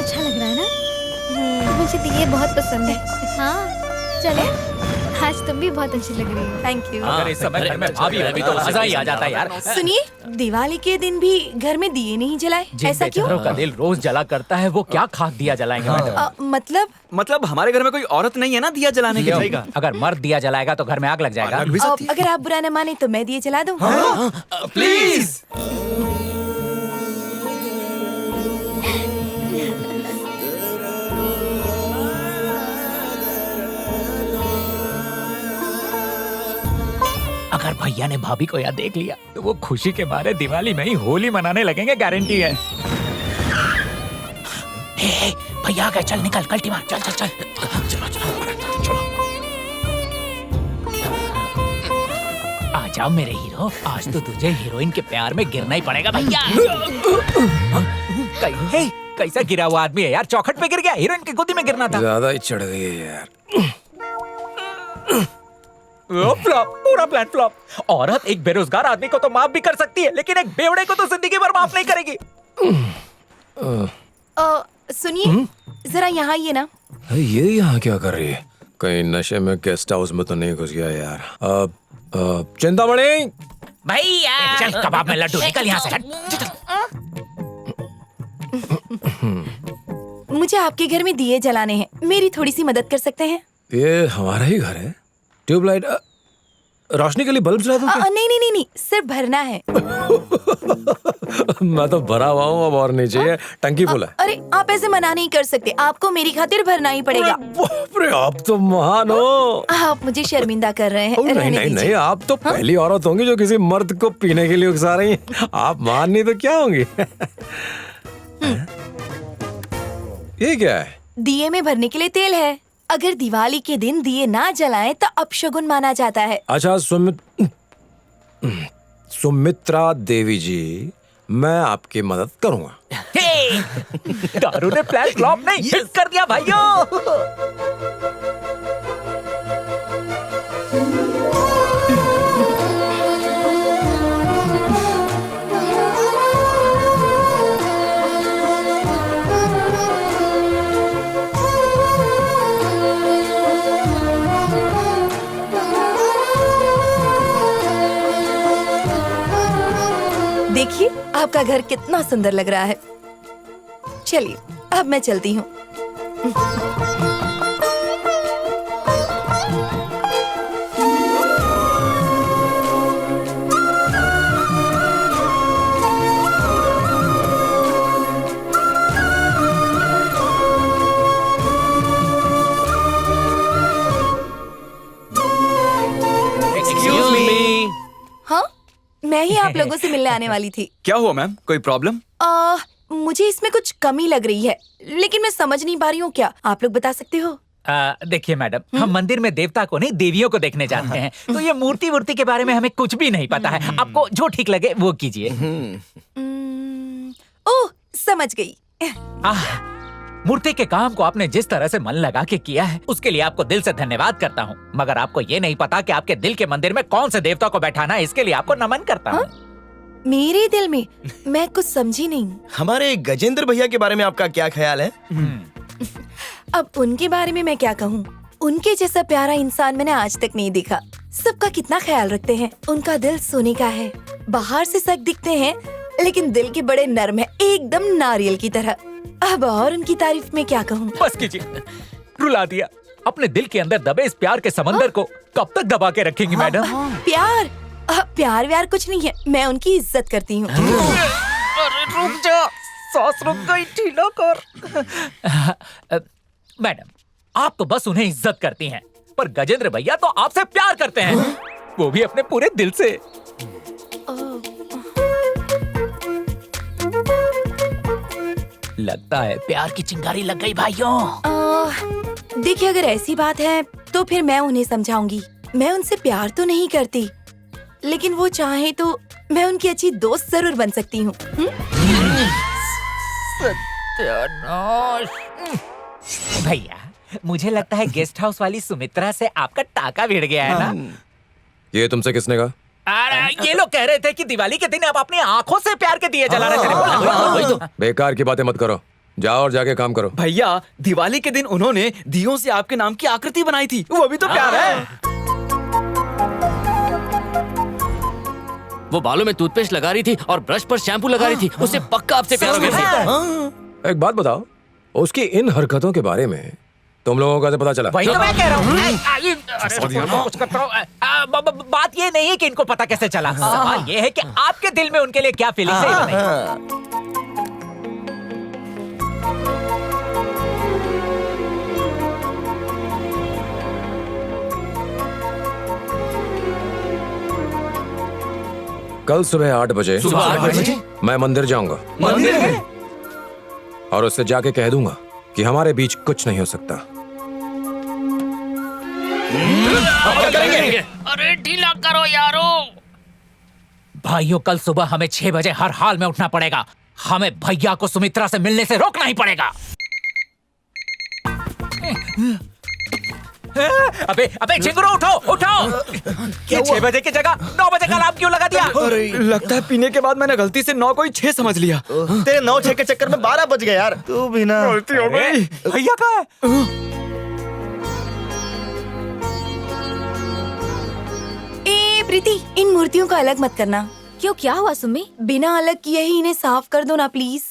अच्छा लग रहा है ना? मुझे दिए बहुत पसंद है। हाँ चले, आज तुम भी बहुत अच्छी लग रही हो। Thank you. अगर इस समय घर में भाभी होती तो मजा ही आ जाता यार। सुनिए, दिवाली के दिन भी घर में दिए नहीं जलाए, जिन ऐसा क्यों? बेचारों का दिल रोज जला करता है वो क्या खाक दिया जलाएंगे मैडम? मतलब हमारे घर में कोई औरत नहीं है ना दिया जलाने की। ये, अगर मर्द दिया जलाएगा तो घर में आग लग जाएगा। अगर आप बुरा न माने तो मैं दिए जला दूं। प्लीज। अगर भैया ने भाभी को यहाँ देख लिया तो वो खुशी के मारे दिवाली में ही होली मनाने लगेंगे, गारंटी है। हे, भैया आ गए, चल निकल, कल्टी मार, चल चल चल, चलो चलो चलो। आ जाओ मेरे हीरो, आज तो तुझे हीरोइन के प्यार में गिरना ही पड़ेगा भैया। कैसा गिरा हुआ आदमी है यार, चौखट पे गिर गया, हीरोइन की गोदी में गिरना था। ज्यादा ही चढ़ गई है यार। फ्लॉप, पूरा प्लान फ्लॉप। औरत एक बेरोजगार आदमी को तो माफ भी कर सकती है, लेकिन एक बेवड़े को तो जिंदगी भर माफ नहीं करेगी। सुनिए, जरा यहाँ आइए ना। ये यहाँ क्या कर रही है? कहीं नशे में गेस्ट हाउस में तो नहीं घुस गया यार? चिंतामणि भैया, चल कबाब में लड्डू, निकल यहाँ से। मुझे आपके घर में दिए जलाने हैं, मेरी थोड़ी सी मदद कर सकते हैं? ये हमारा ही घर है। ट्यूबलाइट, रोशनी के लिए बल्ब जला दूं क्या? नहीं नहीं नहीं नहीं, सिर्फ भरना है। मैं तो भरा हुआ हूँ, अब और नहीं चाहिए, टंकी फुल है। अरे आप ऐसे मना नहीं कर सकते, आपको मेरी खातिर भरना ही पड़ेगा। अरे आप तो महान हो। आप मुझे शर्मिंदा कर रहे हैं। नहीं नहीं नहीं, आप तो पहली औरत होंगी जो किसी मर्द को पीने के लिए उकसा रही हैं। आप महान नहीं तो क्या होंगी? ये क्या है? दिए में भरने के लिए तेल है। अगर दिवाली के दिन दिए ना जलाएं तो अपशगुन माना जाता है। अच्छा सुमित्रा देवी जी, मैं आपकी मदद करूंगा। दारू ने प्लान फ्लॉप नहीं हिट कर दिया भाइयों। देखिए आपका घर कितना सुंदर लग रहा है। चलिए अब मैं चलती हूँ। Excuse me. हाँ, मैं ही आप लोगों से मिलने आने वाली थी। क्या हुआ मैम, कोई प्रॉब्लम? मुझे इसमें कुछ कमी लग रही है, लेकिन मैं समझ नहीं पा रही हूँ क्या। आप लोग बता सकते हो? देखिए मैडम, हम मंदिर में देवता को नहीं देवियों को देखने जाते हैं, तो ये मूर्ति के बारे में हमें कुछ भी नहीं पता है। आपको जो ठीक लगे वो कीजिए। ओह, समझ गई। मूर्ति के काम को आपने जिस तरह से मन लगा के किया है उसके लिए आपको दिल से धन्यवाद करता हूँ, मगर आपको ये नहीं पता कि आपके दिल के मंदिर में कौन से देवता को बैठाना है, इसके लिए आपको नमन करता हूँ। मेरे दिल में? मैं कुछ समझी नहीं। हमारे गजेंद्र भैया के बारे में आपका क्या ख्याल है? अब उनके बारे में मैं क्या कहूँ? उनके जैसा प्यारा इंसान मैंने आज तक नहीं देखा। सबका कितना ख्याल रखते हैं। उनका दिल सोने का है, बाहर से सख्त दिखते हैं लेकिन दिल के बड़े नरम है, एकदम नारियल की तरह। अब और उनकी तारीफ में क्या कहूँ? बस कीजिए, रुला दिया। अपने दिल के अंदर दबे इस प्यार के समंदर को कब तक दबा के रखेंगी मैडम? प्यार प्यार व्यार कुछ नहीं है, मैं उनकी इज्जत करती हूँ। अरे रुक जा, सांस रुक गई, ढीला कर। मैडम, आप तो बस उन्हें इज्जत करती हैं, पर गजेंद्र भैया तो आपसे प्यार करते हैं, वो भी अपने पूरे दिल से। लगता है प्यार की चिंगारी लग गई भाइयों। देखिए, अगर ऐसी बात है तो फिर मैं उन्हें समझाऊंगी। मैं उनसे प्यार तो नहीं करती, लेकिन वो चाहे तो मैं उनकी अच्छी दोस्त जरूर बन सकती हूँ। सत्यानाश। भैया, मुझे लगता है गेस्ट हाउस वाली सुमित्रा से आपका टाका भिड़ गया है ना? ये तुमसे किसने कहा? ये लोग कह रहे थे कि दिवाली के दिन आप अपनी आंखों से प्यार के दिए जला रहे थे। बेकार की बातें मत करो। जाओ और जाके काम करो। भैया दिवाली के दिन उन्होंने दियों से आपके नाम की आकृति बनाई थी, वो भी तो प्यार है। वो बालों में टूथपेस्ट लगा रही थी और ब्रश पर शैम्पू लगा रही थी। उसे पक्का आपसे प्यार हो गया। एक बात बताओ, उसकी इन हरकतों के बारे में तुम लोगों का पता चला? वही तो मैं कह रहा हूँ। कुछ करता हूँ। बात ये नहीं है कि इनको पता कैसे चला, सवाल ये है कि आपके दिल में उनके लिए क्या फीलिंग्स है, ये बताइए। कल सुबह 8 बजे सुबह 8 बजे मैं मंदिर जाऊंगा मंदिर में? और उससे जाके कह दूंगा कि हमारे बीच कुछ नहीं हो सकता। अरे ढीला करो यारो। भाइयों, कल सुबह हमें 6 बजे हर हाल में उठना पड़ेगा। हमें भैया को सुमित्रा से मिलने से रोकना ही पड़ेगा। अबे अबे झिंगुरो, उठो उठो। ये 6 बजे की जगह 9 बजे का अलार्म क्यों लगा दिया? लगता है पीने के बाद मैंने गलती से 9 को ही 6 समझ लिया। तेरे 9-6 के चक्कर में 12 बज गए यार। तू भी ना। गलती हो गई। भैया का है। ए प्रीति, इन मूर्तियों का अलग मत करना। क्यों, क्या हुआ सुम्मी? बिना अलग किए ही इन्हें साफ कर दो ना प्लीज।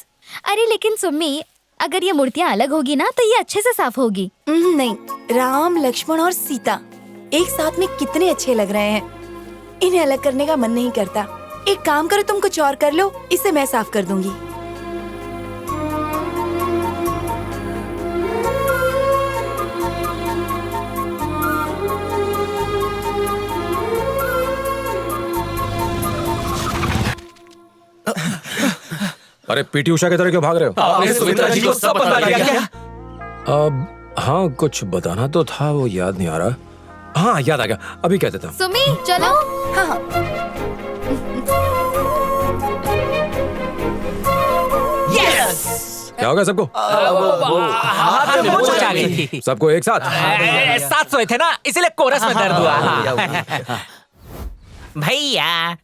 अरे लेकिन सुम्मी, अगर ये मूर्तियाँ अलग होगी ना तो ये अच्छे से साफ होगी। नहीं, राम लक्ष्मण और सीता एक साथ में कितने अच्छे लग रहे हैं। इन्हें अलग करने का मन नहीं करता। एक काम करो, तुम कुछ और कर लो, इसे मैं साफ कर दूंगी। अरे पीटी उषा की तरह क्यों भाग रहे हो? आपने सुमित्रा जी को सब बता दिया क्या? अब हाँ, कुछ बताना तो था, वो याद नहीं आ रहा। हाँ याद आ गया, अभी कह देता हूँ। सुम्मी चलो। हाँ हाँ। क्या होगा सबको? हाथ में मोच आ गई थी। सबको एक साथ? साथ सोए थे ना, इसीलिए कोरस में दर्द हुआ। भैया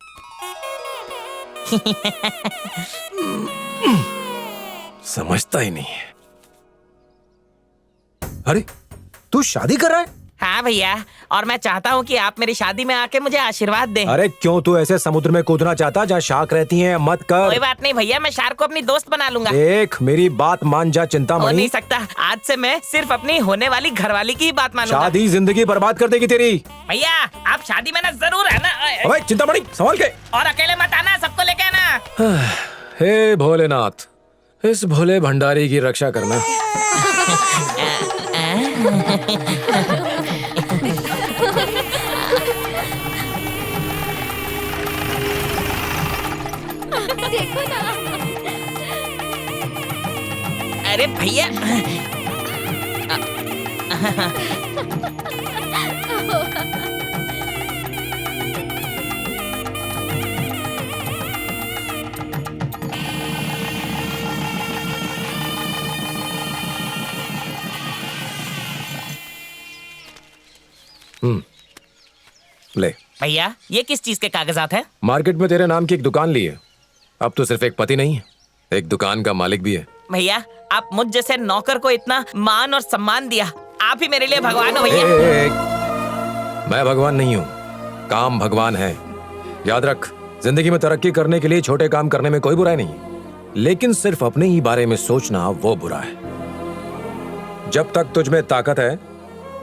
समझता ही नहीं है। अरे तू शादी कर रहा है? हाँ भैया, और मैं चाहता हूँ कि आप मेरी शादी में आके मुझे आशीर्वाद दें। अरे क्यों तू ऐसे समुद्र में कूदना चाहता जहाँ शार्क रहती हैं? मत कर। कोई बात नहीं भैया, मैं शार्क को अपनी दोस्त बना लूंगा। देख मेरी बात मान जा, चिंता हो नहीं मणि। सकता, आज से मैं सिर्फ अपनी होने वाली घरवाली की ही बात मानूंगा। शादी जिंदगी बर्बाद कर देगी तेरी। भैया आप शादी में ना जरूर आना। अबे चिंता मणि, संभाल के। और अकेले मत आना, सबको लेके आना। हे भोलेनाथ, इस भोले भंडारी की रक्षा करना। देखो ना। अरे भैया ले, भैया ये किस चीज के कागजात है? मार्केट में तेरे नाम की एक दुकान ली है। अब तो सिर्फ एक पति नहीं है, एक दुकान का मालिक भी है। भैया आप मुझ जैसे नौकर को इतना मान और सम्मान दिया, आप ही मेरे लिए भगवान हो भैया। मैं भगवान नहीं हूँ, काम भगवान है। याद रख, जिंदगी में तरक्की करने के लिए छोटे काम करने में कोई बुराई नहीं, लेकिन सिर्फ अपने ही बारे में सोचना वो बुरा है। जब तक तुझ में ताकत है,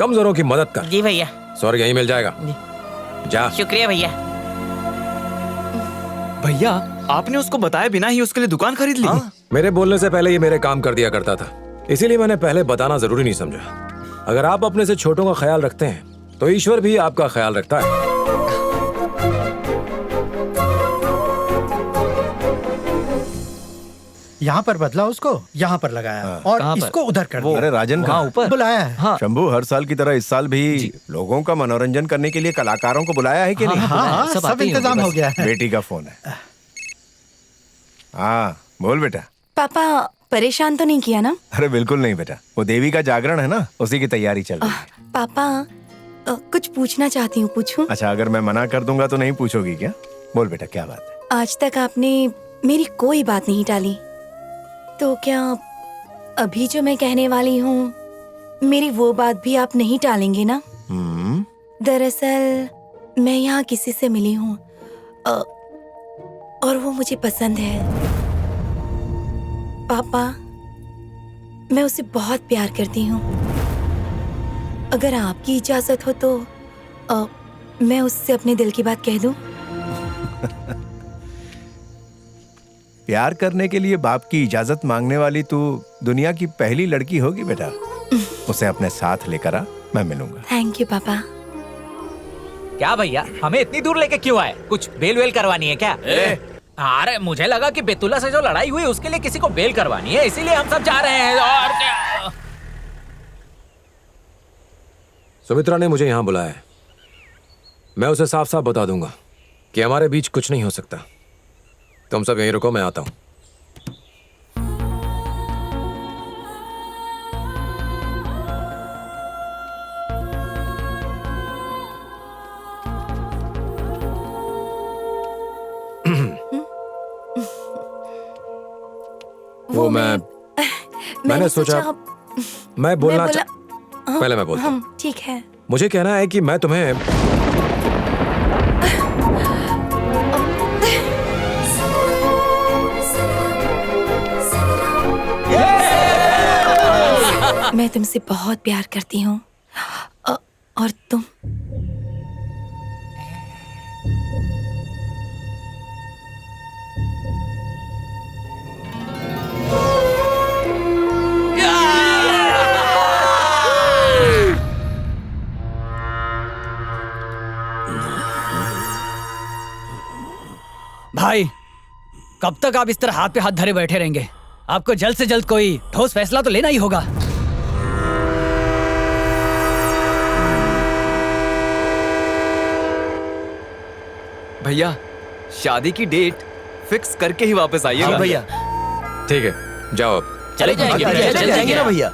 कमजोरों की मदद कर। जी भैया। स्वर्ग यहीं मिल जाएगा। जा। शुक्रिया भैया। भैया आपने उसको बताया बिना ही उसके लिए दुकान खरीद ली? मेरे बोलने से पहले ये मेरे काम कर दिया करता था, इसीलिए मैंने पहले बताना जरूरी नहीं समझा। अगर आप अपने से छोटों का ख्याल रखते हैं तो ईश्वर भी आपका ख्याल रखता है। यहाँ पर बदला, उसको यहाँ पर लगाया और इसको उधर कर दिया। अरे राजन का ऊपर बुलाया है। शंभू हर साल की तरह इस साल भी लोगों का मनोरंजन करने के लिए कलाकारों को बुलाया है कि नहीं? हाँ, सब इंतजाम हो गया है। बेटी का फोन है। हाँ बोल बेटा। पापा परेशान तो नहीं किया ना? अरे बिल्कुल नहीं बेटा, वो देवी का जागरण है ना, उसी की तैयारी चल रही है। पापा कुछ पूछना चाहती हूँ, पूछूं? अच्छा, अगर मैं मना कर दूंगा तो नहीं पूछोगी क्या? बोल बेटा क्या बात है? आज तक आपने मेरी कोई बात नहीं टाली, तो क्या अभी जो मैं कहने वाली हूँ, मेरी वो बात भी आप नहीं टालेंगे ना? दरअसल मैं यहाँ किसी से मिली हूँ और वो मुझे पसंद है। पापा, मैं उसे बहुत प्यार करती हूँ। अगर आपकी इजाजत हो तो मैं उससे अपने दिल की बात कह दूं? प्यार करने के लिए बाप की इजाजत मांगने वाली तू दुनिया की पहली लड़की होगी बेटा। उसे अपने साथ लेकर आ, मैं मिलूंगा। थैंक यू पापा। क्या भैया, हमें इतनी दूर लेके क्यों आए? कुछ बेल वेल करवानी है क्या? अरे मुझे लगा कि बेतुल्ला से जो लड़ाई हुई उसके लिए किसी को बेल करवानी है, इसीलिए हम सब जा रहे हैं। और क्या? सुमित्रा ने मुझे यहाँ बुलाया है। मैं उसे साफ साफ बता दूंगा कि हमारे बीच कुछ नहीं हो सकता। तुम सब यहीं रुको, मैं आता हूँ। वो मैंने सोचा मैं बोलना पहले मैं बोलता हूँ। ठीक है। मुझे कहना है कि मैं तुम्हें मैं तुमसे बहुत प्यार करती हूँ और तुम। भाई, कब तक आप इस तरह हाथ पे हाथ धरे बैठे रहेंगे? आपको जल्द से जल्द कोई ठोस फैसला तो लेना ही होगा। भैया, शादी की डेट फिक्स करके ही वापस आइएगा। भैया। ठीक है, जाओ अब। चले जाएंगे चले जाएंगे ना भैया।